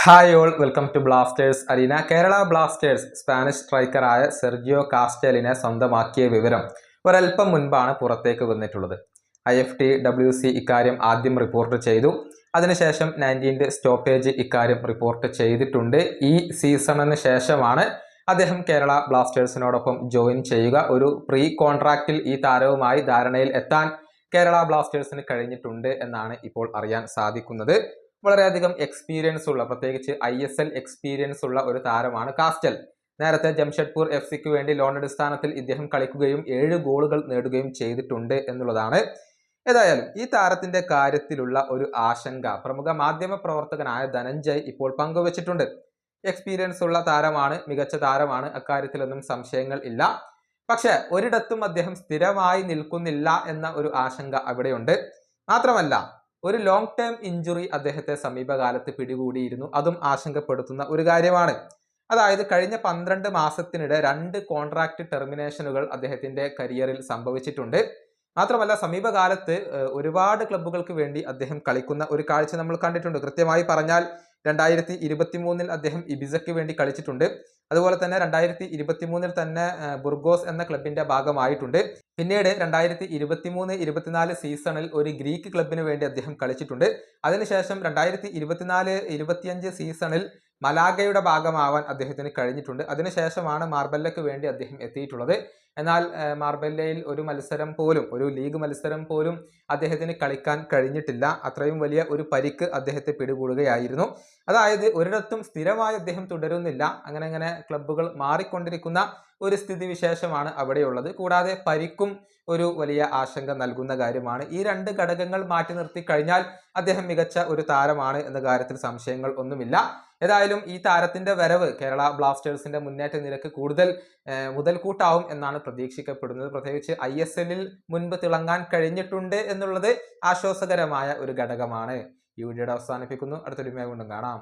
Hi all, welcome to Blasters arena. Kerala Blasters Spanish സ്ട്രൈക്കറായ Sergio കാസ്റ്റലിനെ സ്വന്തമാക്കിയ വിവരം ഒരൽപ്പം മുൻപാണ് പുറത്തേക്ക് വന്നിട്ടുള്ളത്. IFTWC ഇക്കാര്യം ആദ്യം റിപ്പോർട്ട് ചെയ്തു. അതിനുശേഷം 19 സ്റ്റോപ്പേജ് ഇക്കാര്യം റിപ്പോർട്ട് ചെയ്തിട്ടുണ്ട്. ഈ സീസണിന് ശേഷമാണ് അദ്ദേഹം കേരള ബ്ലാസ്റ്റേഴ്സിനോടൊപ്പം ജോയിൻ ചെയ്യുക. ഒരു പ്രീ കോൺട്രാക്റ്റിൽ ഈ താരവുമായി ധാരണയിൽ എത്താൻ കേരള ബ്ലാസ്റ്റേഴ്സിന് കഴിഞ്ഞിട്ടുണ്ട് എന്നാണ് ഇപ്പോൾ അറിയാൻ സാധിക്കുന്നത്. വളരെയധികം എക്സ്പീരിയൻസ് ഉള്ള, പ്രത്യേകിച്ച് ISL എക്സ്പീരിയൻസ് ഉള്ള ഒരു താരമാണ് കാസ്റ്റൽ. നേരത്തെ ജംഷഡ്പൂർ FC വേണ്ടി ലോൺ അടിസ്ഥാനത്തിൽ ഇദ്ദേഹം കളിക്കുകയും 7 ഗോളുകൾ നേടുകയും ചെയ്തിട്ടുണ്ട് എന്നുള്ളതാണ്. ഏതായാലും ഈ താരത്തിന്റെ കാര്യത്തിലുള്ള ഒരു ആശങ്ക പ്രമുഖ മാധ്യമ പ്രവർത്തകനായ ധനഞ്ജയ് ഇപ്പോൾ പങ്കുവച്ചിട്ടുണ്ട്. എക്സ്പീരിയൻസ് ഉള്ള താരമാണ്, മികച്ച താരമാണ്, അക്കാര്യത്തിലൊന്നും സംശയങ്ങൾ ഇല്ല. പക്ഷെ ഒരിടത്തും അദ്ദേഹം സ്ഥിരമായി നിൽക്കുന്നില്ല എന്ന ഒരു ആശങ്ക അവിടെയുണ്ട്. മാത്രമല്ല, ഒരു ലോങ് ടേം ഇഞ്ചുറി അദ്ദേഹത്തെ സമീപകാലത്ത് പിടികൂടിയിരുന്നു. അതും ആശങ്കപ്പെടുത്തുന്ന ഒരു കാര്യമാണ്. അതായത് കഴിഞ്ഞ 12 മാസത്തിനിടെ 2 കോൺട്രാക്ട് ടെർമിനേഷനുകൾ അദ്ദേഹത്തിന്റെ കരിയറിൽ സംഭവിച്ചിട്ടുണ്ട്. മാത്രമല്ല, സമീപകാലത്ത് ഒരുപാട് ക്ലബ്ബുകൾക്ക് വേണ്ടി അദ്ദേഹം കളിക്കുന്ന ഒരു കാഴ്ച നമ്മൾ കണ്ടിട്ടുണ്ട്. കൃത്യമായി പറഞ്ഞാൽ 2023 അദ്ദേഹം ഇബിസയ്ക്ക് വേണ്ടി കളിച്ചിട്ടുണ്ട്. അതുപോലെ തന്നെ 2023 തന്നെ ബുർഗോസ് എന്ന ക്ലബിന്റെ ഭാഗമായിട്ടുണ്ട്. പിന്നീട് 2023-24 സീസണിൽ ഒരു ഗ്രീക്ക് ക്ലബിന് വേണ്ടി അദ്ദേഹം കളിച്ചിട്ടുണ്ട്. അതിനുശേഷം 2024-25 സീസണിൽ മലാഗയുടെ ഭാഗമാവാൻ അദ്ദേഹത്തിന് കഴിഞ്ഞിട്ടുണ്ട്. അതിനുശേഷമാണ് മാർബല്ലയ്ക്ക് വേണ്ടി അദ്ദേഹം എത്തിയിട്ടുള്ളത്. എന്നാൽ മാർബല്ലയിൽ ഒരു മത്സരം പോലും, ഒരു ലീഗ് മത്സരം പോലും അദ്ദേഹത്തിന് കളിക്കാൻ കഴിഞ്ഞിട്ടില്ല. അത്രയും വലിയ ഒരു പരിക്ക് അദ്ദേഹത്തെ പിടികൂടുകയായിരുന്നു. അതായത് ഒരിടത്തും സ്ഥിരമായി അദ്ദേഹം തുടരുന്നില്ല. അങ്ങനെ ക്ലബ്ബുകൾ മാറിക്കൊണ്ടിരിക്കുന്ന ഒരു സ്ഥിതിവിശേഷമാണ് അവിടെയുള്ളത്. കൂടാതെ പരിക്കും ഒരു വലിയ ആശങ്ക നൽകുന്ന കാര്യമാണ്. ഈ 2 ഘടകങ്ങൾ മാറ്റി നിർത്തി കഴിഞ്ഞാൽ അദ്ദേഹം മികച്ച ഒരു താരമാണ് എന്ന കാര്യത്തിൽ സംശയങ്ങൾ ഒന്നുമില്ല. ഏതായാലും ഈ താരത്തിന്റെ വരവ് കേരള ബ്ലാസ്റ്റേഴ്സിന്റെ മുന്നേറ്റ നിരക്ക് കൂടുതൽ മുതൽക്കൂട്ടാവും എന്നാണ് പ്രതീക്ഷിക്കപ്പെടുന്നത്. പ്രത്യേകിച്ച് ISL മുൻപ് തിളങ്ങാൻ കഴിഞ്ഞിട്ടുണ്ട് എന്നുള്ളത് ആശ്വാസകരമായ ഒരു ഘടകമാണ്. ഈ വീഡിയോയുടെ അവസാനിപ്പിക്കുന്നു. അടുത്തൊരു വീഡിയോ കൊണ്ടും കാണാം.